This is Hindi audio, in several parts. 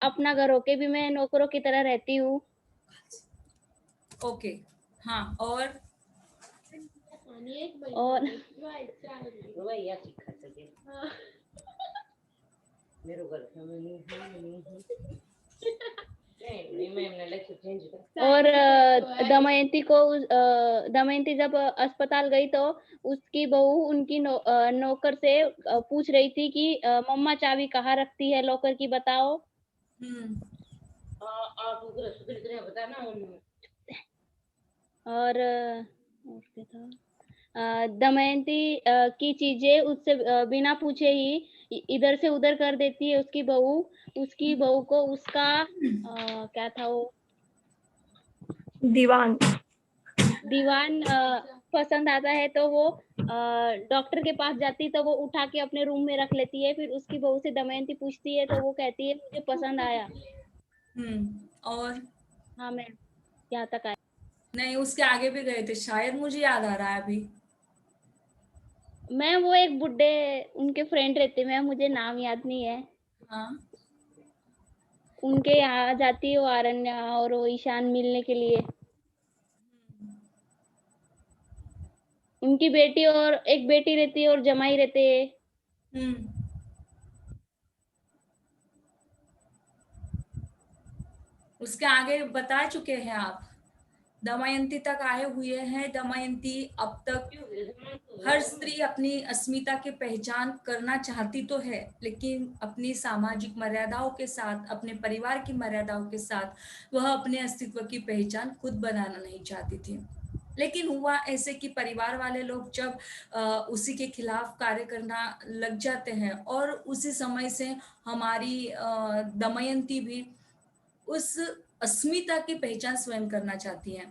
अपना घर होके भी मैं नौकरों की तरह रहती हूँ। ओके, हाँ, और और और दमयंती जब अस्पताल गई तो उसकी बहू उनकी नौकर से पूछ रही थी कि मम्मा चाबी कहाँ रखती है लॉकर की बताओ। हम्म, और क्या था? दमयंती की चीज़ें उससे बिना पूछे ही इधर से उधर कर देती है उसकी बहू। उसकी बहू को उसका क्या था वो दीवान। दीवान पसंद आता है तो वो डॉक्टर के पास जाती तो वो उठा के अपने रूम में रख लेती है। फिर उसकी बहू से दमयंती पूछती है तो वो कहती है मुझे पसंद आया। और हाँ मैम, यहाँ तक आया। नहीं, उसके आगे भी गए थे शायद, मुझे याद आ रहा है अभी। मैम वो एक बुड्ढे उनके फ्रेंड रहते मैम, मुझे नाम याद नहीं है। हाँ, उनके यहाँ जाती है वो आरण्या और वो ईशान मिलने के लिए। उनकी बेटी और एक बेटी रहती है और जमाई रहते हैं। हम्म, उसके आगे बता चुके हैं आप। दमयंती तक आए हुए हैं। दमयंती अब तक, हर स्त्री अपनी अस्मिता की पहचान करना चाहती तो है, लेकिन अपनी सामाजिक मर्यादाओं के साथ, अपने परिवार की मर्यादाओं के साथ वह अपने अस्तित्व की पहचान खुद बनाना नहीं चाहती थी। लेकिन हुआ ऐसे कि परिवार वाले लोग जब उसी के खिलाफ कार्य करना लग जाते हैं, और उसी समय से हमारी दमयंती भी उस अस्मिता की पहचान स्वयं करना चाहती है,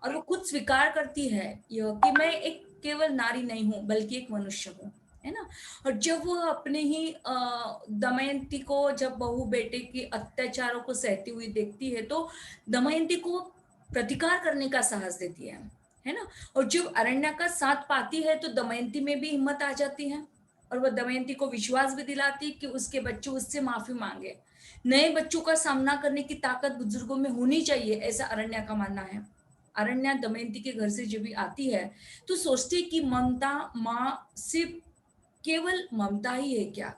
और वो खुद स्वीकार करती है यह कि मैं एक केवल नारी नहीं हूं बल्कि एक मनुष्य हूँ, है ना। और जब वो अपने ही दमयंती को, जब बहू बेटे के अत्याचारों को सहती हुई देखती है, तो दमयंती को प्रतिकार करने का साहस देती है ना। और जब अरण्या का साथ पाती है तो दमयंती में भी हिम्मत आ जाती है, और वह दमयंती को विश्वास भी दिलाती कि उसके बच्चे उससे माफी मांगे। नए बच्चों का सामना करने की ताकत बुजुर्गों में होनी चाहिए, ऐसा अरण्या का मानना है। अरण्या दमयंती के घर से जब भी आती है तो सोचती है कि ममता माँ सिर्फ केवल ममता ही है क्या?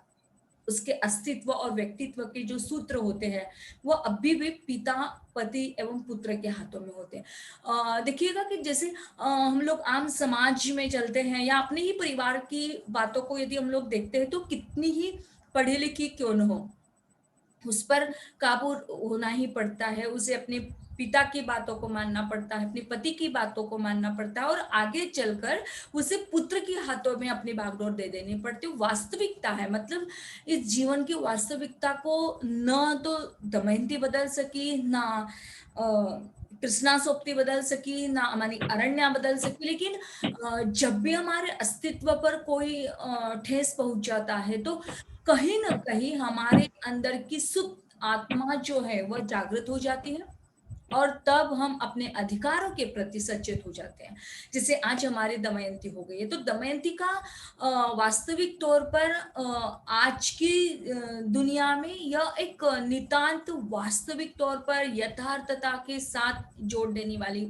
उसके अस्तित्व और व्यक्तित्व के जो सूत्र होते हैं वो अभी भी पिता, पति एवं पुत्र के हाथों में होते हैं। देखिएगा कि जैसे हम लोग आम समाज में चलते हैं या अपने ही परिवार की बातों को यदि हम लोग देखते हैं, तो कितनी ही पढ़ी लिखी क्यों न हो, उस पर काबू होना ही पड़ता है। उसे अपने पिता की बातों को मानना पड़ता है, अपने पति की बातों को मानना पड़ता है, और आगे चलकर उसे पुत्र के हाथों में अपनी बागडोर दे देनी पड़ती है। वास्तविकता है, मतलब इस जीवन की वास्तविकता को न तो दमयंती बदल सकी, ना कृष्णा सोप्ती बदल सकी, ना हमारी अरण्या बदल सकी, लेकिन जब भी हमारे अस्तित्व पर कोई ठेस पहुंच जाता है, तो कहीं न कहीं हमारे अंदर की सुप्त आत्मा जो है वह जागृत हो जाती है, और तब हम अपने अधिकारों के प्रति सचेत हो जाते हैं। जैसे आज हमारी दमयंती हो गई है, तो दमयंती का वास्तविक तौर पर आज की दुनिया में यह एक नितांत वास्तविक तौर पर यथार्थता के साथ जोड़ देने वाली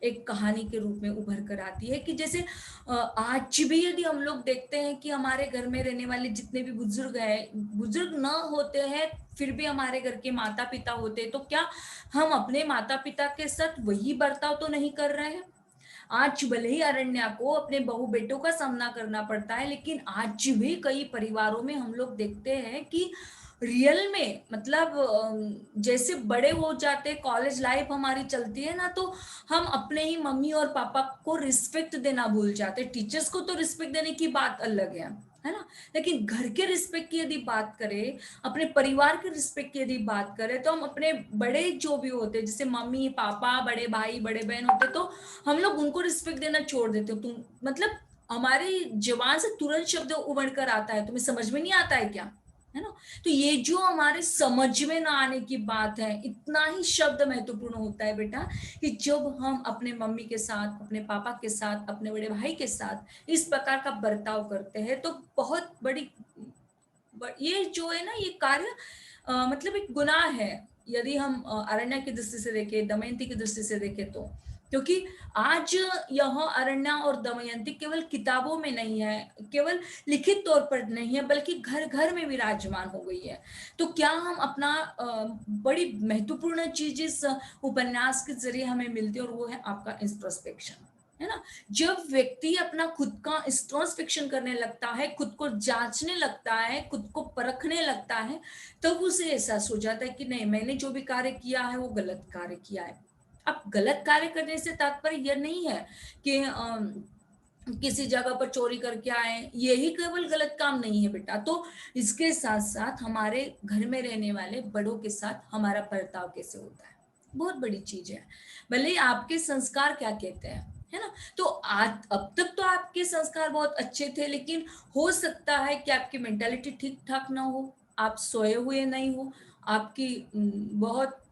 एक कहानी के रूप में उभर कर आती है, कि जैसे आज भी यदि हम लोग देखते हैं कि हमारे घर में रहने वाले जितने भी बुजुर्ग हैं, बुजुर्ग न होते हैं फिर भी हमारे घर के माता पिता होते हैं, तो क्या हम अपने माता पिता के साथ वही बर्ताव तो नहीं कर रहे हैं? आज भले ही अरण्या को अपने बहू बेटों का सामना करना पड़ता है, लेकिन आज भी कई परिवारों में हम लोग देखते हैं कि रियल में, मतलब जैसे बड़े हो जाते, कॉलेज लाइफ हमारी चलती है ना, तो हम अपने ही मम्मी और पापा को रिस्पेक्ट देना भूल जाते। टीचर्स को तो रिस्पेक्ट देने की बात अलग है ना, लेकिन घर के रिस्पेक्ट की यदि बात करें, अपने परिवार के रिस्पेक्ट की यदि बात करें, तो हम अपने बड़े जो भी होते हैं, जैसे मम्मी पापा, बड़े भाई बड़े बहन होते, तो हम लोग उनको रिस्पेक्ट देना छोड़ देते हो। तुम, मतलब हमारी जबान से तुरंत शब्द उमड़ कर आता है, तुम्हें समझ में नहीं आता है क्या? है ना। तो ये जो हमारे समझ में ना आने की बात है, इतना ही शब्द महत्वपूर्ण होता है बेटा, कि जब हम अपने मम्मी के साथ, अपने पापा के साथ, अपने बड़े भाई के साथ इस प्रकार का बर्ताव करते हैं, तो बहुत बड़ी ये जो है ना, ये कार्य मतलब एक गुनाह है, यदि हम अरण्या की दृष्टि से देखें, दमयंती की दृष्टि से देखें तो। क्योंकि आज यह अरण्या और दमयंती केवल किताबों में नहीं है, केवल लिखित तौर पर नहीं है, बल्कि घर घर में विराजमान हो गई है। तो क्या हम अपना बड़ी महत्वपूर्ण चीज इस उपन्यास के जरिए हमें मिलती है, और वो है आपका इंट्रोस्पेक्शन, है ना। जब व्यक्ति अपना खुद का इंट्रोस्पेक्शन करने लगता है, खुद को जांचने लगता है, खुद को परखने लगता है, तब उसे एहसास हो जाता है कि नहीं, मैंने जो भी कार्य किया है वो गलत कार्य किया है। अब गलत कार्य करने से तात्पर्य यह नहीं है कि किसी जगह पर चोरी करके आए, यही केवल गलत काम नहीं है बेटा। तो इसके साथ साथ हमारे घर में रहने वाले बड़ों के साथ हमारा बर्ताव कैसे होता है, बहुत बड़ी चीज है। भले ही आपके संस्कार क्या कहते हैं, है ना। तो आज अब तक तो आपके संस्कार बहुत अच्छे थे, लेकिन हो सकता है कि आपकी मेंटालिटी ठीक ठाक ना हो, आप सोए हुए नहीं हो, आपकी बहुत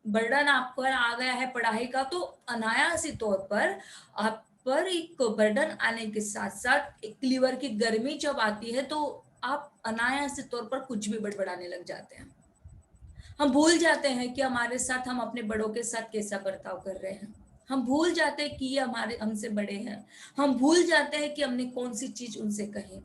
बर्डन आप पर आ गया है पढ़ाई का, तो अनायासी तौर पर आप पर एक बर्डन आने के साथ साथ एक लीवर की गर्मी जब आती है, तो आप अनायासी तौर पर कुछ भी बड़बड़ाने लग जाते हैं। हम भूल जाते हैं कि हमारे साथ, हम अपने बड़ों के साथ कैसा बर्ताव कर रहे हैं। हम भूल जाते हैं कि ये हमारे हमसे बड़े हैं। हम भूल जाते हैं कि हमने कौन सी चीज उनसे कही।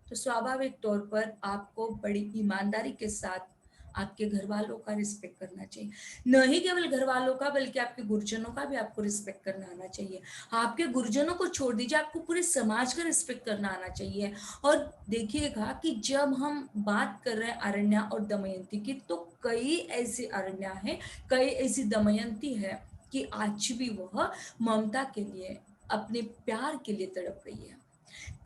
तो स्वाभाविक तौर पर आपको बड़ी ईमानदारी के साथ आपके घर वालों का रिस्पेक्ट करना चाहिए। न ही केवल घर वालों का, बल्कि आपके गुरुजनों का भी आपको रिस्पेक्ट करना आना चाहिए। आपके गुरुजनों को छोड़ दीजिए, आपको पूरे समाज का रिस्पेक्ट करना आना चाहिए। और देखिएगा कि जब हम बात कर रहे हैं अरण्या और दमयंती की, तो कई ऐसी अरण्या है, कई ऐसी दमयंती है कि आज भी वह ममता के लिए, अपने प्यार के लिए तड़प रही है।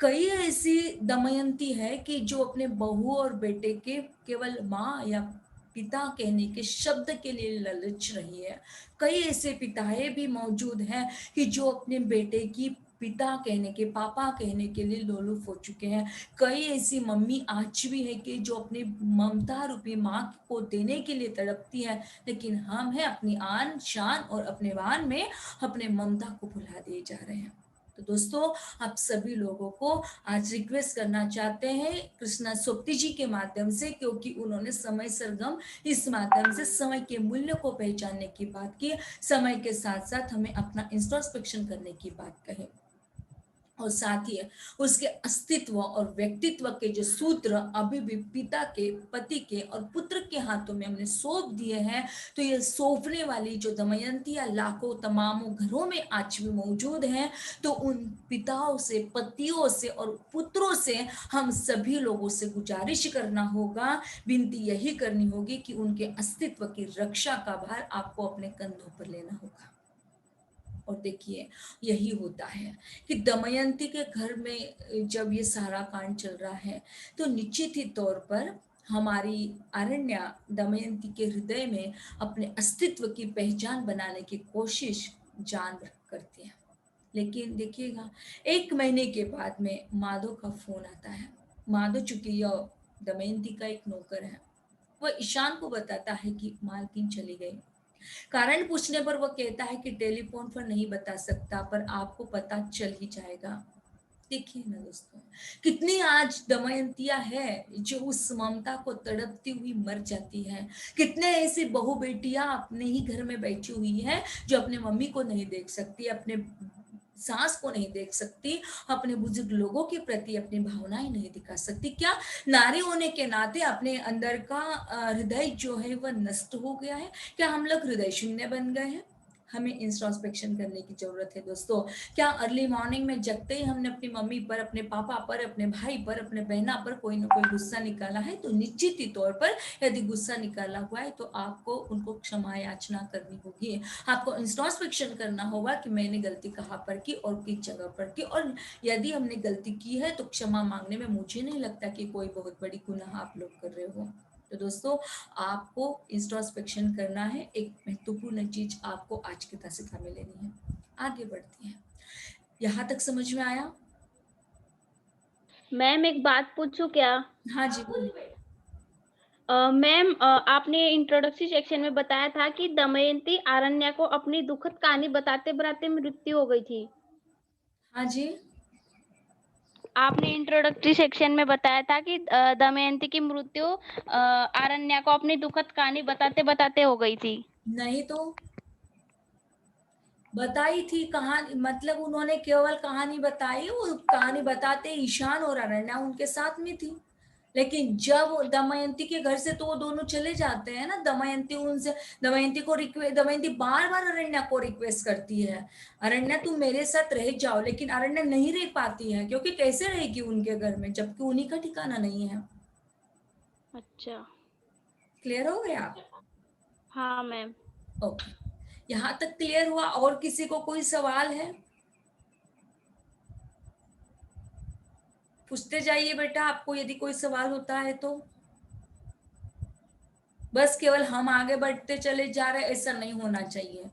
कई ऐसी दमयंती है कि जो अपने बहू और बेटे के केवल माँ या पिता कहने के शब्द के लिए ललच रही है। कई ऐसे पिताएं भी मौजूद हैं कि जो अपने बेटे की पिता कहने के, पापा कहने के लिए लोलुप हो चुके हैं। कई ऐसी मम्मी आज भी है कि जो अपनी ममता रूपी माँ को देने के लिए तड़पती है, लेकिन हम हैं अपनी आन शान और अपने वान में अपने ममता को भुला दिए जा रहे हैं। तो दोस्तों, आप सभी लोगों को आज रिक्वेस्ट करना चाहते हैं कृष्णा सोप्ती जी के माध्यम से, क्योंकि उन्होंने समय सरगम इस माध्यम से समय के मूल्य को पहचानने की बात की, समय के साथ साथ हमें अपना इंट्रोस्पेक्शन करने की बात कही, और साथ ही उसके अस्तित्व और व्यक्तित्व के जो सूत्र अभी भी पिता के, पति के और पुत्र के हाथों में हमने सौंप दिए हैं। तो ये सौंपने वाली जो दमयंतियां लाखों तमामों घरों में आज भी मौजूद हैं, तो उन पिताओं से, पतियों से और पुत्रों से हम सभी लोगों से गुजारिश करना होगा, विनती यही करनी होगी कि उनके अस्तित्व की रक्षा का भार आपको अपने कंधों पर लेना होगा। और देखिए, यही होता है कि दमयंती के घर में जब ये सारा कांड चल रहा है, तो निश्चित ही तौर पर हमारी अरण्या दमयंती के हृदय में अपने अस्तित्व की पहचान बनाने की कोशिश जान करती है। लेकिन देखिएगा, 1 महीने के बाद में माधव का फोन आता है। माधव चूंकि यह दमयंती का एक नौकर है, वह ईशान को बताता है कि मालकिन चली गई। कारण पूछने पर वह कहता है कि टेलीफोन पर नहीं बता सकता, पर आपको पता चल ही जाएगा। देखिए ना दोस्तों, कितनी आज दमयंतियां है जो उस ममता को तड़पती हुई मर जाती है। कितने ऐसी बहू बेटियां अपने ही घर में बैठी हुई है जो अपने मम्मी को नहीं देख सकती, अपने सास को नहीं देख सकती, अपने बुजुर्ग लोगों के प्रति अपनी भावनाएं नहीं दिखा सकती। क्या नारी होने के नाते अपने अंदर का हृदय जो है वह नष्ट हो गया है? क्या हम लोग हृदय शून्य बन गए हैं? हमें इंट्रोस्पेक्शन करने की जरूरत है दोस्तों। क्या अर्ली मॉर्निंग में जगते ही हमने अपनी मम्मी पर, अपने पापा पर, अपने भाई पर, अपने बहना पर कोई ना कोई गुस्सा निकाला है? तो निश्चित ही तौर पर यदि गुस्सा निकाला हुआ है, तो आपको उनको क्षमा याचना करनी होगी। आपको इंट्रोस्पेक्शन करना होगा कि मैंने गलती कहाँ पर की और किस जगह पर की, और यदि हमने गलती की है तो क्षमा मांगने में मुझे नहीं लगता कि कोई बहुत बड़ी गुनाह आप लोग कर रहे हो। तो दोस्तों, आपको इंट्रोस्पेक्शन करना है, एक महत्वपूर्ण चीज आपको आज की तासिका में लेनी है। आगे बढ़ती हैं। यहाँ तक समझ में आया? मैम एक बात पूछूं क्या? हाँ जी, बोलिए। मैम, आपने इंट्रोडक्शन सेक्शन में बताया था कि दमयंती आरण्या को अपनी दुखद कहानी बताते बताते मृत्यु हो गई थी। हाँ जी। आपने इंट्रोडक्टरी सेक्शन में बताया था कि दमयंती की मृत्यु आरण्या को अपनी दुखद कहानी बताते बताते हो गई थी। नहीं तो बताई थी कहानी, मतलब उन्होंने केवल कहानी बताई, वो कहानी बताते ईशान और अरण्या उनके साथ में थी। लेकिन जब दमयंती के घर से तो वो दोनों चले जाते हैं ना, दमयंती उनसे, दमयंती बार बार अरण्या को रिक्वेस्ट करती है, अरण्या तुम मेरे साथ रह जाओ, लेकिन अरण्या नहीं रह पाती है, क्योंकि कैसे रहेगी उनके घर में जबकि उन्हीं का ठिकाना नहीं है। अच्छा। क्लियर हो गया आप? हाँ मैम। ओके, यहाँ तक क्लियर हुआ? और किसी को कोई सवाल है? पूछते जाइए बेटा, आपको यदि कोई सवाल होता है तो। बस केवल हम आगे बढ़ते चले जा रहे, ऐसा नहीं होना चाहिए।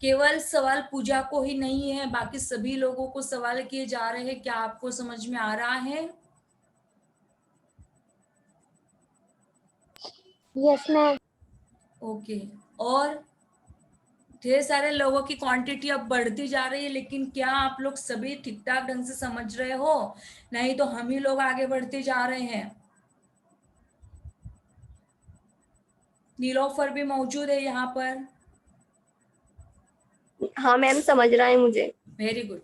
केवल सवाल पूजा को ही नहीं है, बाकी सभी लोगों को सवाल किए जा रहे हैं। क्या आपको समझ में आ रहा है? Yes ma'am. ओके। और ढेर सारे लोगों की क्वांटिटी अब बढ़ती जा रही है, लेकिन क्या आप लोग सभी ठीक ठाक ढंग से समझ रहे हो? नहीं तो हम ही लोग आगे बढ़ते जा रहे हैं। नीलोफर भी मौजूद है यहाँ पर। हाँ मैम, समझ रहा है मुझे। Very good.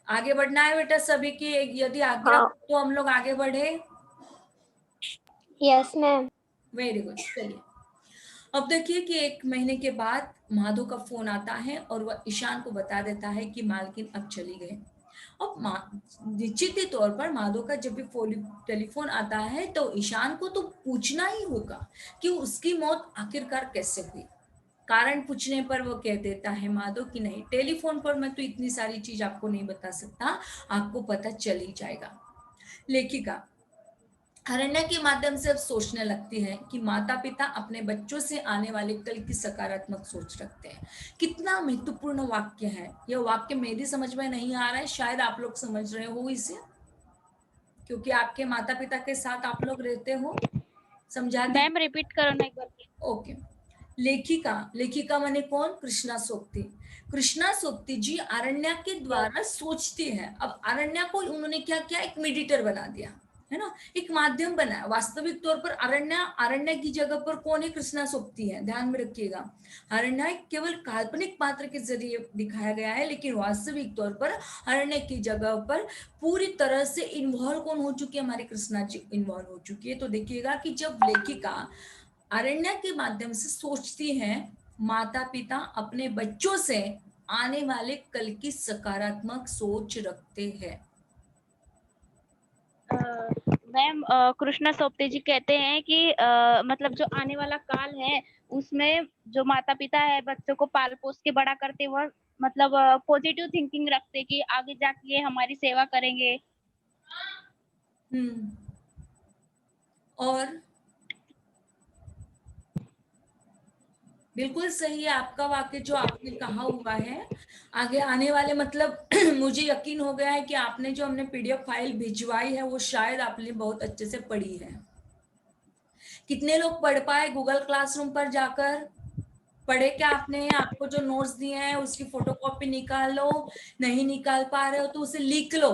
आगे बढ़ना है बेटा सभी की, यदि आज्ञा हाँ। हो तो हम लोग आगे बढ़े। Yes ma'am. Very good. चलिए, अब देखिए कि 1 महीने के बाद माधो का फोन आता है और वह ईशान को बता देता है कि मालकिन अब चली गई। अब निश्चित ही तौर पर माधो का जब भी टेलीफोन आता है तो ईशान को तो पूछना ही होगा कि उसकी मौत आखिरकार कैसे हुई। कारण पूछने पर वो कह देता है माधव कि नहीं, टेलीफोन पर मैं तो इतनी सारी चीज आपको नहीं बता सकता, आपको पता चल ही जाएगा। लेखिका अरण्या के माध्यम से अब सोचने लगती है कि माता पिता अपने बच्चों से आने वाले कल की सकारात्मक सोच रखते हैं। कितना महत्वपूर्ण वाक्य है यह। वाक्य मेरी समझ में नहीं आ रहा है, शायद आप लोग समझ रहे हो इसे, क्योंकि आपके माता पिता के साथ आप लोग रहते हो। समझा दी? मैम रिपीट करो ना एक बार। ओके। लेखिका, लेखिका माने कौन? कृष्णा सोक्ति। कृष्णा सोक्ति जी अरण्या के द्वारा सोचती है। अब अरण्या को उन्होंने क्या किया, एक मेडिटर बना दिया, है ना, एक माध्यम बनाया। वास्तविक तौर पर अरण्या, अरण्या की जगह पर कौन है? कृष्णा सोक्ति है, ध्यान में रखिएगा। अरण्या केवल काल्पनिक पात्र के जरिए दिखाया गया है, लेकिन वास्तविक तौर पर अरण्या की जगह पर पूरी तरह से इन्वॉल्व कौन हो चुकी है? हमारी कृष्णा जी इन्वॉल्व हो चुकी है। तो देखिएगा कि जब लेखिका अरण्या के माध्यम से सोचती हैं, माता पिता अपने बच्चों से आने वाले कल की सकारात्मक सोच रखते हैं। मैम कृष्णा सोप्ते जी कहते हैं कि मतलब जो आने वाला काल है उसमें जो माता पिता है बच्चों को पाल पोस के बड़ा करते हुए मतलब पॉजिटिव थिंकिंग रखते कि आगे जाके ये हमारी सेवा करेंगे। और बिल्कुल सही है आपका वाक्य जो आपने कहा हुआ है। आगे आने वाले मतलब मुझे यकीन हो गया है कि आपने जो हमने पीडीएफ फाइल भिजवाई है वो शायद आपने बहुत अच्छे से पढ़ी है। कितने लोग पढ़ पाए गूगल क्लासरूम पर जाकर? पढ़े क्या आपने? आपको जो नोट्स दिए हैं उसकी फोटोकॉपी निकालो। नहीं निकाल पा रहे हो तो उसे लिख लो,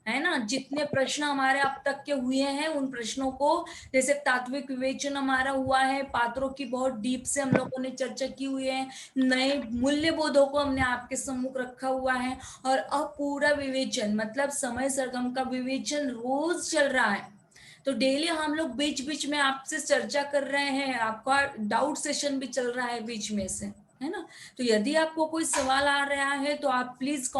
है ना। जितने प्रश्न हमारे अब तक के हुए हैं उन प्रश्नों को, जैसे तात्विक विवेचन हमारा हुआ है, पात्रों की बहुत डीप से हम लोगों ने चर्चा की हुई है, नए मूल्य बोधों को हमने आपके सम्मुख रखा हुआ है, और अब पूरा विवेचन मतलब समय सरगम का विवेचन रोज चल रहा है। तो डेली हम लोग बीच बीच में आपसे चर्चा कर रहे हैं, आपका डाउट सेशन भी चल रहा है बीच में से, है ना। तो यदि आपको कोई सवाल आ रहा है तो आप प्लीज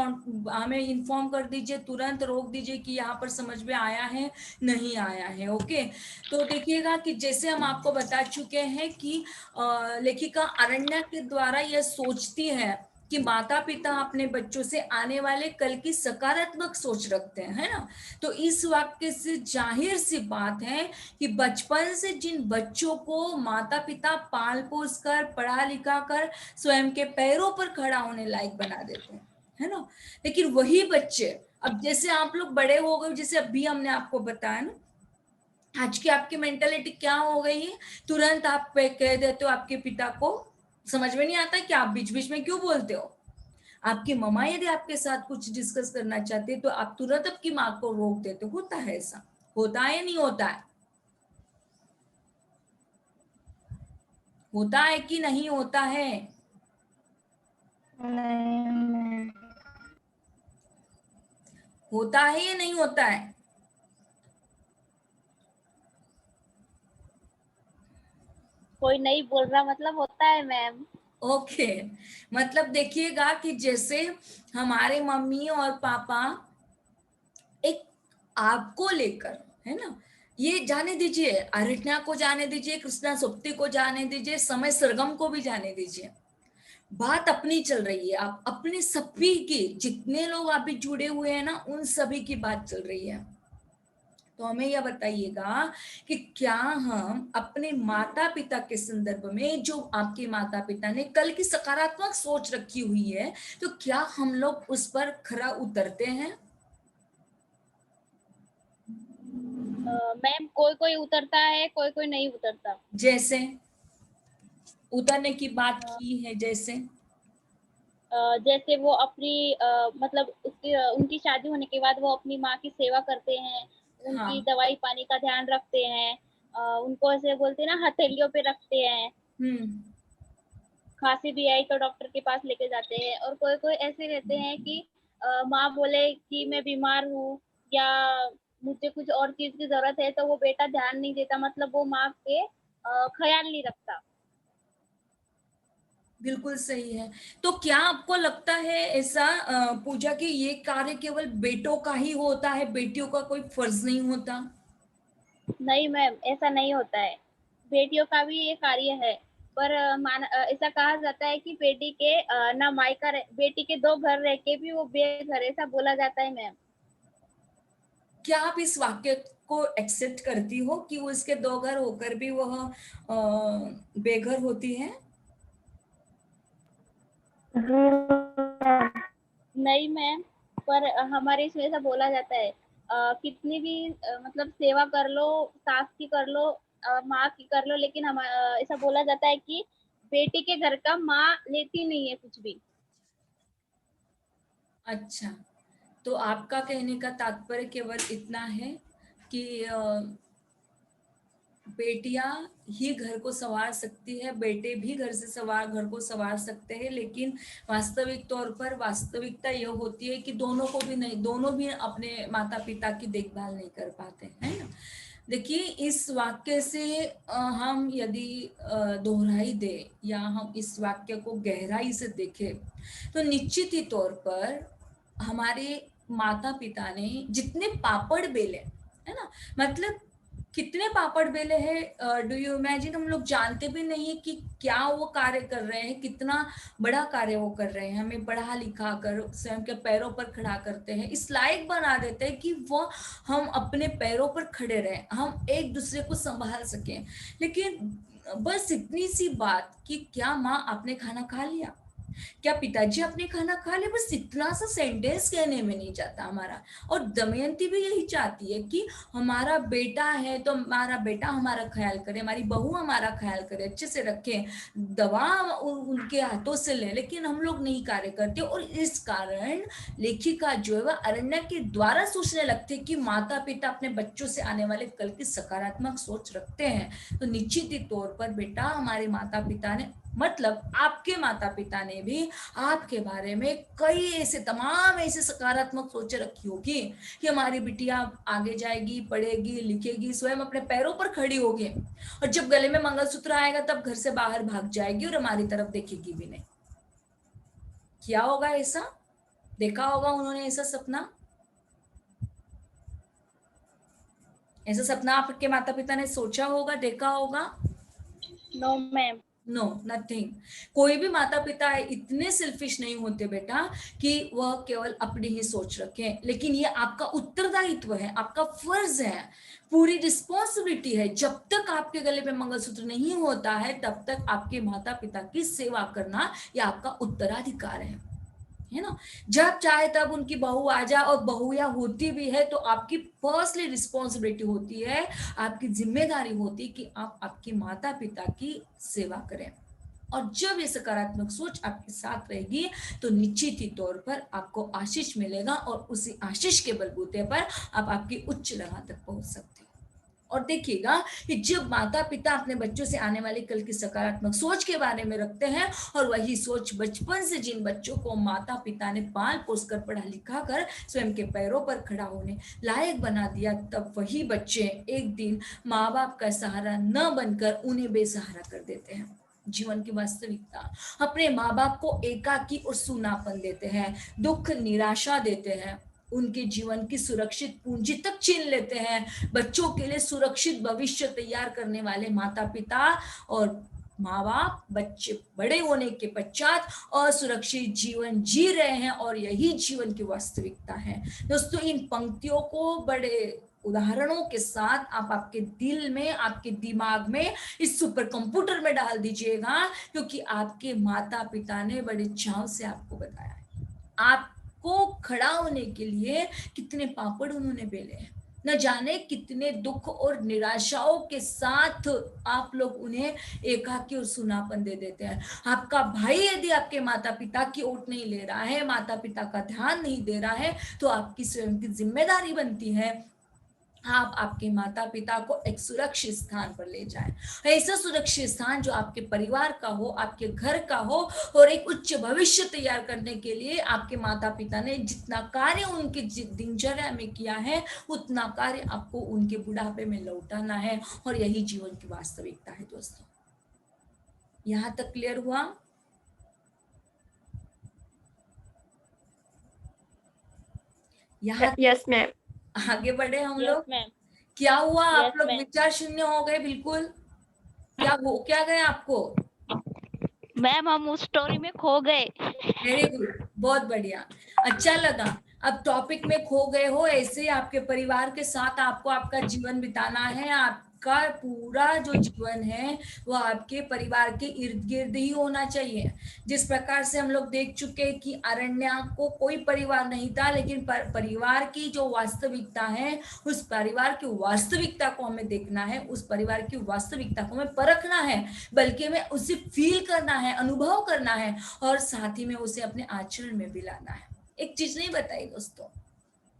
हमें इन्फॉर्म कर दीजिए, तुरंत रोक दीजिए कि यहाँ पर समझ में आया है नहीं आया है। ओके, तो देखिएगा कि जैसे हम आपको बता चुके हैं कि लेखिका अरण्या के द्वारा यह सोचती है कि माता पिता अपने बच्चों से आने वाले कल की सकारात्मक सोच रखते हैं, है ना। तो इस वाक्य से जाहिर सी बात है कि बचपन से जिन बच्चों को माता पिता पाल पोस कर पढ़ा लिखा कर स्वयं के पैरों पर खड़ा होने लायक बना देते हैं, है ना। लेकिन वही बच्चे अब जैसे आप लोग बड़े हो गए, जैसे अभी हमने आपको बताया ना, आज की आपकी मेंटालिटी क्या हो गई है, तुरंत आप कह देते हो आपके पिता को, समझ में नहीं आता कि आप बीच बीच में क्यों बोलते हो। आपकी मम्मा यदि आपके साथ कुछ डिस्कस करना चाहते तो आप तुरंत आपकी माँ को रोक देते, होता है ऐसा? होता है नहीं होता है? होता है कि नहीं होता है? नहीं, होता है या नहीं होता है? कोई नहीं बोल रहा मतलब होता है मैम। ओके, मतलब देखिएगा कि जैसे हमारे मम्मी और पापा एक आपको लेकर, है ना, ये जाने दीजिए, अरण्या को जाने दीजिए, कृष्णा सोप्ती को जाने दीजिए, समय सरगम को भी जाने दीजिए, बात अपनी चल रही है। आप अपने सभी की, जितने लोग आप भी जुड़े हुए हैं ना, उन सभी की बात चल रही है। तो हमें यह बताइएगा कि क्या हम अपने माता पिता के संदर्भ में, जो आपके माता पिता ने कल की सकारात्मक सोच रखी हुई है, तो क्या हम लोग उस पर खरा उतरते हैं? मैम कोई कोई उतरता है, कोई कोई नहीं उतरता। जैसे उतरने की बात अ, की है, जैसे जैसे वो अपनी मतलब उसकी उनकी शादी होने के बाद वो अपनी माँ की सेवा करते हैं, हाँ। उनकी दवाई पानी का ध्यान रखते हैं, उनको ऐसे बोलते हैं ना हथेलियों पे रखते हैं, हम्म। खांसी भी आई तो डॉक्टर के पास लेके जाते हैं। और कोई कोई ऐसे रहते हैं कि माँ बोले कि मैं बीमार हूँ या मुझे कुछ और चीज की जरूरत है तो वो बेटा ध्यान नहीं देता, मतलब वो माँ के ख्याल नहीं रखता। बिल्कुल सही है। तो क्या आपको लगता है ऐसा पूजा कि ये कार्य केवल बेटों का ही होता है, बेटियों का कोई फर्ज नहीं होता? नहीं मैम, ऐसा नहीं होता है, बेटियों का भी ये कार्य है। पर ऐसा कहा जाता है कि बेटी के ना मायका बेटी के दो घर रह के भी वो बेघर, ऐसा बोला जाता है मैम। क्या आप इस वाक्य को एक्सेप्ट करती हो कि उसके दो घर होकर भी वह बेघर होती है? हाँ, नहीं मैम, पर हमारे इसमें ऐसा बोला जाता है, कितनी भी मतलब सेवा कर लो, सास की कर लो, माँ की कर लो, लेकिन हम ऐसा बोला जाता है कि बेटी के घर का माँ लेती नहीं है कुछ भी। अच्छा, तो आपका कहने का तात्पर्य केवल इतना है कि बेटियां ही घर को संवार सकती है, बेटे भी घर को संवार सकते हैं, लेकिन वास्तविक तौर पर वास्तविकता यह होती है कि दोनों को भी नहीं, दोनों भी अपने माता पिता की देखभाल नहीं कर पाते, है ना। देखिए, इस वाक्य से हम यदि दोहराई दे या हम इस वाक्य को गहराई से देखें, तो निश्चित ही तौर पर हमारे माता पिता ने जितने पापड़ बेले, है ना, मतलब कितने पापड़ बेले हैं, डू यू इमेजिन, हम लोग जानते भी नहीं है कि क्या वो कार्य कर रहे हैं, कितना बड़ा कार्य वो कर रहे हैं, हमें पढ़ा लिखा कर स्वयं के पैरों पर खड़ा करते हैं, इस लायक बना देते हैं कि वो हम अपने पैरों पर खड़े रहें, हम एक दूसरे को संभाल सकें। लेकिन बस इतनी सी बात कि क्या माँ आपने खाना खा लिया, क्या पिताजी आपने खाना खा लिया, बस इतना सा सेंटेंस कहने में नहीं जाता हमारा। और दमयंती भी यही चाहती है कि हमारा बेटा है तो हमारा बेटा हमारा ख्याल करे, हमारी बहू हमारा ख्याल करे, अच्छे से रखे, दवा उनके हाथों से ले, लेकिन हम लोग नहीं कार्य करते। और इस कारण लेखिका जो है वह अरण्या के द्वारा सोचने लगते कि माता पिता अपने बच्चों से आने वाले कल की सकारात्मक सोच रखते हैं, तो निश्चित ही तौर पर बेटा हमारे माता पिता ने, मतलब आपके माता पिता ने भी आपके बारे में कई ऐसे तमाम ऐसे सकारात्मक सोचे रखी होगी कि हमारी बिटिया आगे जाएगी, पढ़ेगी, लिखेगी, स्वयं अपने पैरों पर खड़ी होगी, और जब गले में मंगलसूत्र आएगा तब घर से बाहर भाग जाएगी और हमारी तरफ देखेगी भी नहीं। क्या होगा ऐसा? देखा होगा उन्होंने ऐसा सपना? ऐसा सपना आपके माता पिता ने सोचा होगा, देखा होगा? No ma'am. No, nothing. कोई भी माता पिता इतने सेल्फिश नहीं होते बेटा कि वह केवल अपनी ही सोच रखें, लेकिन ये आपका उत्तरदायित्व है, आपका फर्ज है, पूरी रिस्पॉन्सिबिलिटी है। जब तक आपके गले में मंगलसूत्र नहीं होता है तब तक आपके माता पिता की सेवा करना यह आपका उत्तराधिकार है ना। जब चाहे तब उनकी बहू आ जाए, और बहू या होती भी है तो आपकी पर्सनली रिस्पॉन्सिबिलिटी होती है, आपकी जिम्मेदारी होती है कि आप आपके माता पिता की सेवा करें। और जब ये सकारात्मक सोच आपके साथ रहेगी तो निश्चित ही तौर पर आपको आशीष मिलेगा और उसी आशीष के बलबूते पर आप आपकी उच्च लगा तक पहुंच सकते हैं। और देखिएगा कि जब माता पिता अपने बच्चों से आने वाले कल की सकारात्मक सोच के बारे में रखते हैं और वही सोच बचपन से जिन बच्चों को माता पिता ने पाल पोस कर पढ़ा लिखा कर स्वयं के पैरों पर खड़ा होने लायक बना दिया, तब वही बच्चे एक दिन माँ बाप का सहारा न बनकर उन्हें बेसहारा कर देते हैं। जीवन की वास्तविकता, अपने माँ बाप को एकाकी और सूनापन देते हैं, दुख निराशा देते हैं, उनके जीवन की सुरक्षित पूंजी तक छीन लेते हैं। बच्चों के लिए सुरक्षित भविष्य तैयार करने वाले माता पिता और माँ बाप बच्चे बड़े होने के पश्चात असुरक्षित जीवन जी रहे हैं और यही जीवन की वास्तविकता है। दोस्तों, इन पंक्तियों को बड़े उदाहरणों के साथ आप आपके दिल में, आपके दिमाग में, इस सुपर कंप्यूटर में डाल दीजिएगा, क्योंकि आपके माता पिता ने बड़े चाव से आपको बताया है। आपको खड़ा होने के लिए कितने पापड़ उन्होंने बेले हैं, न जाने कितने दुख और निराशाओं के साथ आप लोग उन्हें एकाकी और सुनापन दे देते हैं। आपका भाई यदि आपके माता पिता की ओट नहीं ले रहा है, माता पिता का ध्यान नहीं दे रहा है, तो आपकी स्वयं की जिम्मेदारी बनती है आप आपके माता पिता को एक सुरक्षित स्थान पर ले जाएं, ऐसा सुरक्षित स्थान जो आपके परिवार का हो, आपके घर का हो, और एक उच्च भविष्य तैयार करने के लिए आपके माता पिता ने जितना कार्य उनकी दिनचर्या में किया है, उतना कार्य आपको उनके बुढ़ापे में लौटाना है, और यही जीवन की वास्तविकता है। दोस्तों, यहां तक क्लियर हुआ? यहाँ यस मैम। आगे बढ़े हम यस लोग। मैम। क्या हुआ? आप यस लोग मैम। विचार शून्य हो गए बिल्कुल? क्या हो क्या गए आपको? मैम हम उस स्टोरी में खो गए। वेरी गुड, बहुत बढ़िया, अच्छा लगा। अब टॉपिक में खो गए हो, ऐसे आपके परिवार के साथ आपको आपका जीवन बिताना है। आपका पूरा जो जीवन है वो आपके परिवार के इर्द गिर्द ही होना चाहिए। जिस प्रकार से हम लोग देख चुके कि अरण्या को कोई परिवार नहीं था, लेकिन परिवार की जो वास्तविकता है, उस परिवार की वास्तविकता को हमें देखना है, उस परिवार की वास्तविकता को हमें परखना है, बल्कि हमें उसे फील करना है, अनुभव करना है, और साथ ही में उसे अपने आचरण में भी लाना है। एक चीज नहीं बताई दोस्तों,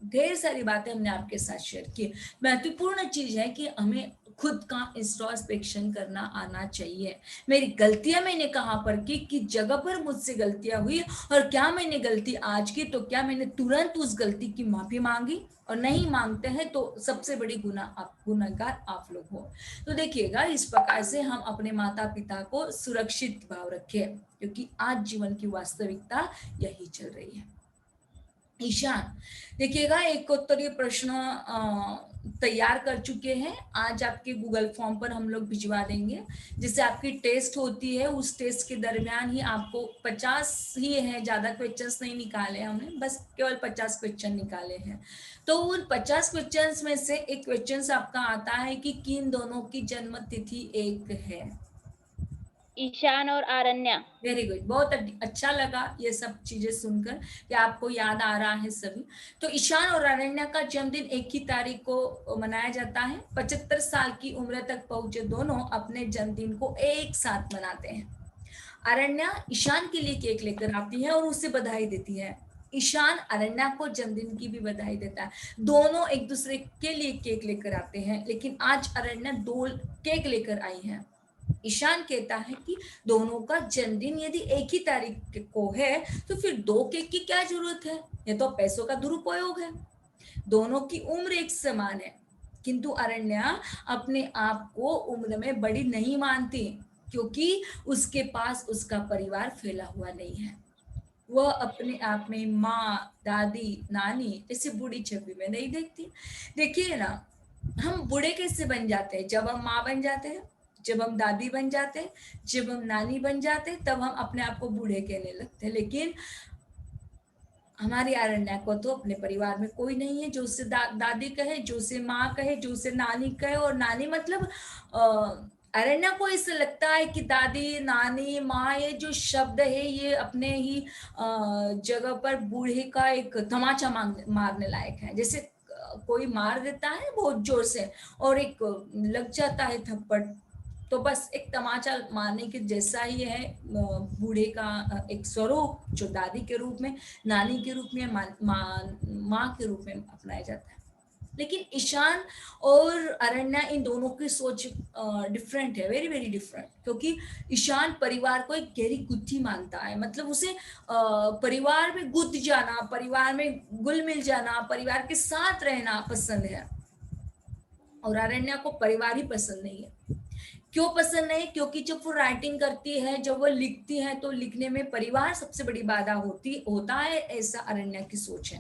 ढेर सारी बातें हमने आपके साथ शेयर की। महत्वपूर्ण चीज है कि हमें खुद का इंट्रोस्पेक्शन करना आना चाहिए। मेरी गलतियां मैंने कहां पर की, कि जगह पर मुझसे गलतियां हुई, और क्या मैंने गलती आज की तो क्या मैंने तुरंत उस गलती की माफी मांगी, और नहीं मांगते हैं तो सबसे बड़ी गुनाहगार आप लोग हो। तो देखिएगा, इस प्रकार से हम अपने माता पिता को सुरक्षित भाव रखें, क्योंकि आज जीवन की वास्तविकता यही चल रही है। ईशान, देखिएगा, एक उत्तरीय प्रश्न तैयार कर चुके हैं, आज आपके गूगल फॉर्म पर हम लोग भिजवा देंगे। जिससे आपकी टेस्ट होती है, उस टेस्ट के दरमियान ही आपको 50 ही है, ज्यादा क्वेश्चंस नहीं निकाले हमने, बस केवल 50 क्वेश्चन निकाले हैं। तो उन 50 क्वेश्चंस में से एक क्वेश्चन आपका आता है कि किन दोनों की जन्म तिथि एक है? ईशान और आरण्या। वेरी गुड, बहुत अच्छा लगा ये सब चीजें सुनकर कि आपको याद आ रहा है सभी। तो ईशान और अरण्या का जन्मदिन एक ही तारीख को मनाया जाता है। 75 साल की उम्र तक पहुंचे दोनों अपने जन्मदिन को एक साथ मनाते हैं। अरण्या ईशान के लिए केक लेकर आती है और उसे बधाई देती है। ईशान अरण्या को जन्मदिन की भी बधाई देता है। दोनों एक दूसरे के लिए केक लेकर आते हैं, लेकिन आज अरण्या 2 केक लेकर आई है। ईशान कहता है कि दोनों का जन्मदिन यदि एक ही तारीख को है तो फिर 2 केक की क्या जरूरत है, ये तो पैसों का दुरुपयोग है। दोनों की उम्र एक समान है, किंतु अरण्या अपने आप को उम्र में बड़ी नहीं मानती, क्योंकि उसके पास उसका परिवार फैला हुआ नहीं है। वह अपने आप में माँ, दादी, नानी जैसे बूढ़ी छवि में नहीं देखती। देखिए ना, हम बूढ़े कैसे बन जाते हैं? जब हम माँ बन जाते हैं, जब हम दादी बन जाते हैं, जब हम नानी बन जाते हैं, तब हम अपने आप को बूढ़े कहने लगते हैं। लेकिन हमारी अरण्या को तो अपने परिवार में कोई नहीं है जो उसे दादी कहे, जो उसे माँ कहे, जो उसे नानी कहे। और नानी मतलब अरण्या को ऐसा लगता है कि दादी, नानी, माँ, ये जो शब्द है ये अपने ही जगह पर बूढ़े का एक तमाचा मारने लायक है। जैसे कोई मार देता है बहुत जोर से और एक लग जाता है थप्पड़, तो बस एक तमाचा मारने के जैसा ही है बूढ़े का एक स्वरूप, जो दादी के रूप में, नानी के रूप में, माँ के रूप में अपनाया जाता है। लेकिन ईशान और अरण्या, इन दोनों की सोच डिफरेंट है, वेरी वेरी डिफरेंट। क्योंकि ईशान परिवार को एक गहरी गुत्थी मानता है, मतलब उसे परिवार में गुद जाना, परिवार में घुल मिल जाना, परिवार के साथ रहना पसंद है। और अरण्या को परिवार ही पसंद नहीं है। क्यों पसंद नहीं? क्योंकि जब वो राइटिंग करती है, जब वो लिखती है, तो लिखने में परिवार सबसे बड़ी बाधा होता है, ऐसा अरण्या की सोच है।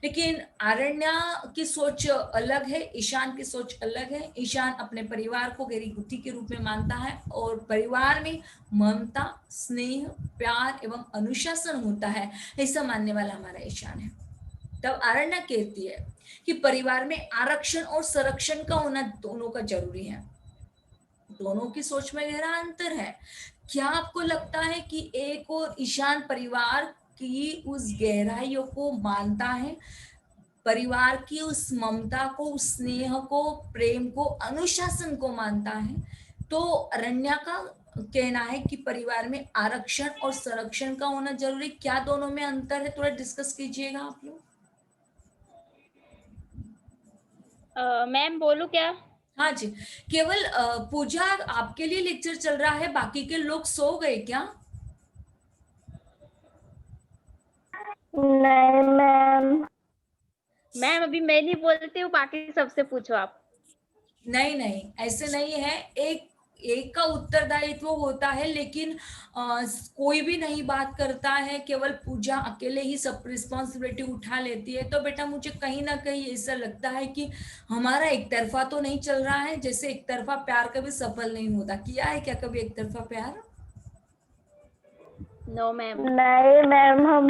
लेकिन अरण्या की सोच अलग है, ईशान की सोच अलग है। ईशान अपने परिवार को गहरी गुत्थी के रूप में मानता है, और परिवार में ममता, स्नेह, प्यार एवं अनुशासन होता है, ऐसा मानने वाला हमारा ईशान है। तब अरण्या कहती है कि परिवार में आरक्षण और संरक्षण का होना दोनों का जरूरी है। दोनों की सोच में गहरा अंतर है। क्या आपको लगता है कि एक और ईशान परिवार की उस गहराइयों को मानता है, परिवार की उस ममता को, उस स्नेह को, प्रेम को, अनुशासन को मानता है? तो अरण्या का कहना है कि परिवार में आरक्षण और संरक्षण का होना जरूरी। क्या दोनों में अंतर है? थोड़ा डिस्कस कीजिएगा आप लोग। मैम बोलूं क्या? हाँ जी। केवल पूजा आपके लिए लेक्चर चल रहा है, बाकी के लोग सो गए क्या? नहीं मैम। मैम अभी मैं नहीं बोलती हूँ, बाकी सबसे पूछो आप। नहीं नहीं, ऐसे नहीं है। एक का उत्तरदायित्व होता है, लेकिन कोई भी नहीं बात करता है, केवल पूजा अकेले ही सब रिस्पॉन्सिबिलिटी उठा लेती है। तो बेटा मुझे कहीं ना कहीं ऐसा लगता है कि हमारा एक तरफा तो नहीं चल रहा है। जैसे एक तरफा प्यार कभी सफल नहीं होता। किया है क्या कभी एक तरफा प्यार? No ma'am. नहीं मैम, हम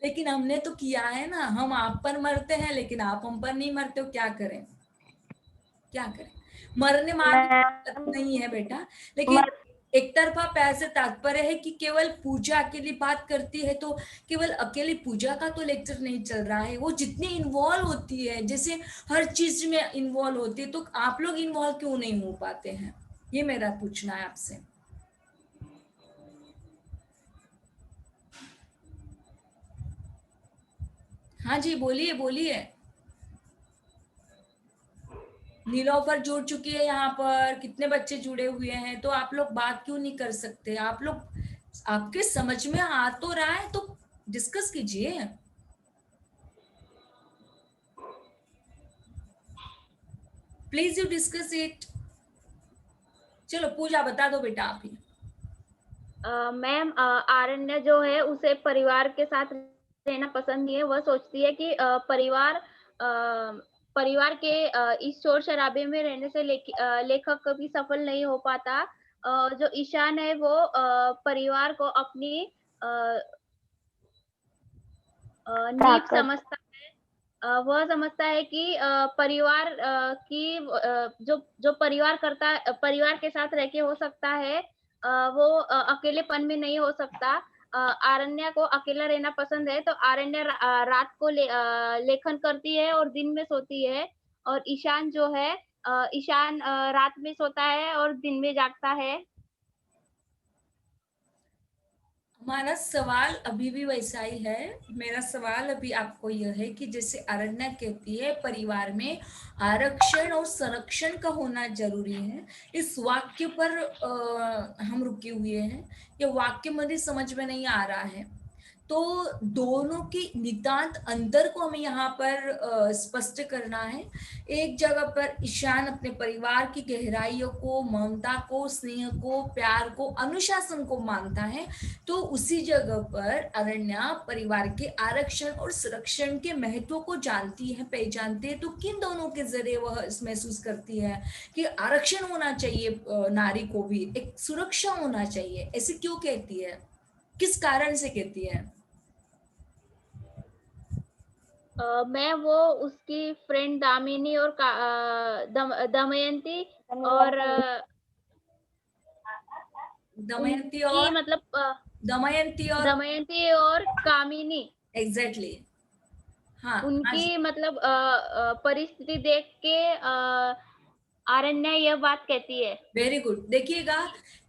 लेकिन हमने तो किया है ना। हम आप पर मरते हैं, लेकिन आप हम पर नहीं मरते हो। क्या करें, क्या करें? मरने मारने की बात नहीं है बेटा, लेकिन एक तरफा प्यार से तात्पर्य है कि केवल पूजा अकेली बात करती है, तो केवल अकेली पूजा का तो लेक्चर नहीं चल रहा है। वो जितनी इन्वॉल्व होती है, जैसे हर चीज में इन्वॉल्व होती है, तो आप लोग इन्वॉल्व क्यों नहीं हो पाते हैं? ये मेरा पूछना है आपसे। हाँ जी, बोलिए बोलिए। नीलोफर जुड़ चुकी है यहाँ पर, कितने बच्चे जुड़े हुए हैं? तो आप लोग बात क्यों नहीं कर सकते? आप लोग, आपके समझ में आ तो रहा है तो डिस्कस कीजिए। Please you discuss it. चलो पूजा बता दो बेटा आप ही। मैम आरण्य जो है उसे परिवार के साथ रहना पसंद नहीं है। वह सोचती है कि परिवार के इस शोर शराबे में रहने से लेखक कभी सफल नहीं हो पाता। जो ईशान है वो परिवार को अपनी नींव समझता है। वह समझता है कि परिवार की जो जो परिवार के साथ रह के हो सकता है, वो अकेलेपन में नहीं हो सकता। आरण्या को अकेला रहना पसंद है, तो आरण्य रात को लेखन करती है और दिन में सोती है। और ईशान जो है, ईशान रात में सोता है और दिन में जागता है। हमारा सवाल अभी भी वैसा ही है। मेरा सवाल अभी आपको यह है कि जैसे अरण्या कहती है परिवार में आरक्षण और संरक्षण का होना जरूरी है, इस वाक्य पर हम रुके हुए हैं। ये वाक्य मुझे समझ में नहीं आ रहा है। तो दोनों की नितांत अंतर को हमें यहाँ पर स्पष्ट करना है। एक जगह पर ईशान अपने परिवार की गहराइयों को, ममता को, स्नेह को, प्यार को, अनुशासन को मानता है, तो उसी जगह पर अरण्या परिवार के आरक्षण और संरक्षण के महत्व को जानती है, पहचानती है। तो किन दोनों के जरिए वह महसूस करती है कि आरक्षण होना चाहिए, नारी को भी एक सुरक्षा होना चाहिए, ऐसे क्यों कहती है? किस कारण से कहती है? मैं वो उसकी फ्रेंड दामिनी और दमयंती और दमयंती उनकी और मतलब दमयंती और कामिनी, एग्जैक्टली हाँ हाँ उनकी जी। मतलब परिस्थिति देख के आरण्या यह बात कहती है। Very good. देखिएगा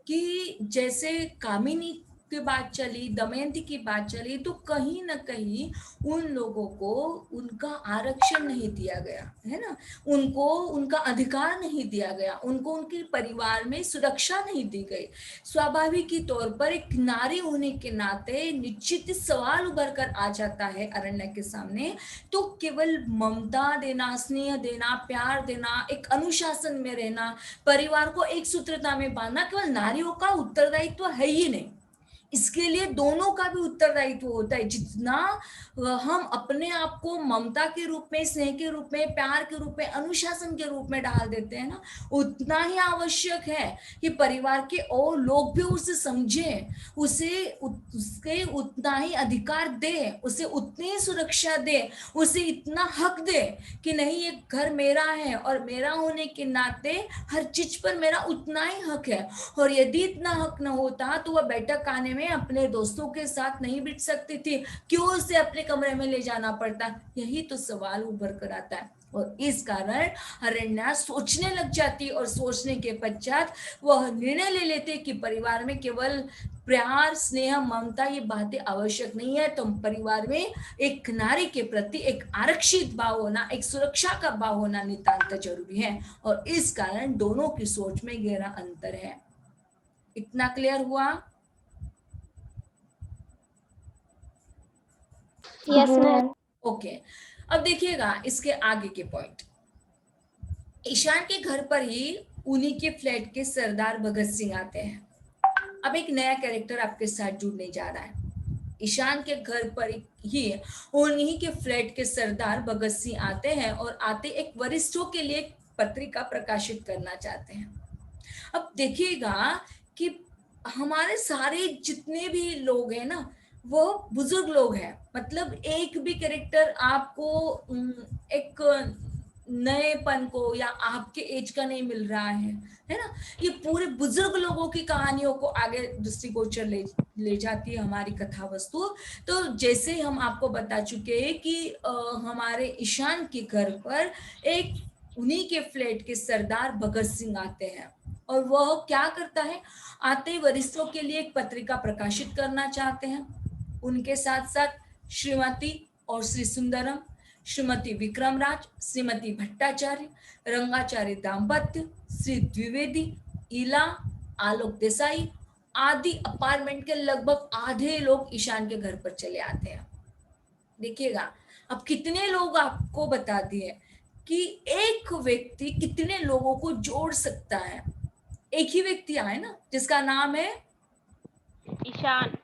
कि जैसे कामिनी की बात चली, दमयंती की बात चली, तो कहीं ना कहीं उन लोगों को उनका आरक्षण नहीं दिया गया है ना, उनको उनका अधिकार नहीं दिया गया, उनको उनके परिवार में सुरक्षा नहीं दी गई। स्वाभाविक ही तौर पर एक नारी होने के नाते निश्चित सवाल उभर कर आ जाता है अरण्या के सामने। तो केवल ममता देना, स्नेह देना, प्यार देना, एक अनुशासन में रहना, परिवार को एक सूत्रता में बांधना केवल नारियों का उत्तरदायित्व है ही नहीं, इसके लिए दोनों का भी उत्तरदायित्व होता है। जितना हम अपने आप को ममता के रूप में, स्नेह के रूप में, प्यार के रूप में, अनुशासन के रूप में डाल देते हैं ना, उतना ही आवश्यक है कि परिवार के और लोग भी उसे समझें, उसके उतना ही अधिकार दे, उसे उतनी ही सुरक्षा दे, उसे इतना हक दे कि नहीं ये घर मेरा है और मेरा होने के नाते हर चीज पर मेरा उतना ही हक है। और यदि इतना हक न होता तो वह बैठक खाने में अपने दोस्तों के साथ नहीं बैठ सकती थी, क्यों उसे अपने कमरे में ले जाना पड़ता? यही तो सवाल उभर कर आता है। और इस कारण अरण्या सोचने लग जाती और सोचने के पश्चात वह निर्णय ले लेते कि परिवार में केवल प्यार, स्नेह, ममता ये बातें आवश्यक नहीं है, तो परिवार में एक नारी के प्रति एक आरक्षित भाव होना, एक सुरक्षा का भाव होना नितांत जरूरी है। और इस कारण दोनों की सोच में गहरा अंतर है। इतना क्लियर हुआ? Yes ma'am. ओके, अब देखिएगा इसके आगे के पॉइंट। ईशान के घर पर ही उन्हीं के फ्लैट के सरदार भगत सिंह आते हैं। अब एक नया कैरेक्टर आपके साथ जुड़ने जा रहा है। ईशान के घर पर ही उन्हीं के फ्लैट के सरदार भगत सिंह आते हैं और आते एक वरिष्ठों के लिए एक पत्रिका प्रकाशित करना चाहते हैं। अब देखिएगा कि हमारे सारे जितने भी लोग हैं ना, वो बुजुर्ग लोग हैं। मतलब एक भी कैरेक्टर आपको एक नएपन को या आपके एज का नहीं मिल रहा है ना। ये पूरे बुजुर्ग लोगों की कहानियों को आगे दृष्टिगोचर ले जाती है हमारी कथा वस्तु। तो जैसे हम आपको बता चुके हैं कि हमारे ईशान के घर पर एक उन्हीं के फ्लैट के सरदार भगत सिंह आते हैं और वह क्या करता है, आते वरिष्ठों के लिए एक पत्रिका प्रकाशित करना चाहते हैं। उनके साथ साथ श्रीमती और श्री सुंदरम, श्रीमती विक्रमराज, श्रीमती भट्टाचार्य, रंगाचार्य दाम्पत्य, श्री द्विवेदी, इला, आलोक देसाई आदि अपार्टमेंट के लगभग आधे लोग ईशान के घर पर चले आते हैं। देखिएगा अब कितने लोग आपको बता दिए कि एक व्यक्ति कितने लोगों को जोड़ सकता है। एक ही व्यक्ति आए ना जिसका नाम है ईशान।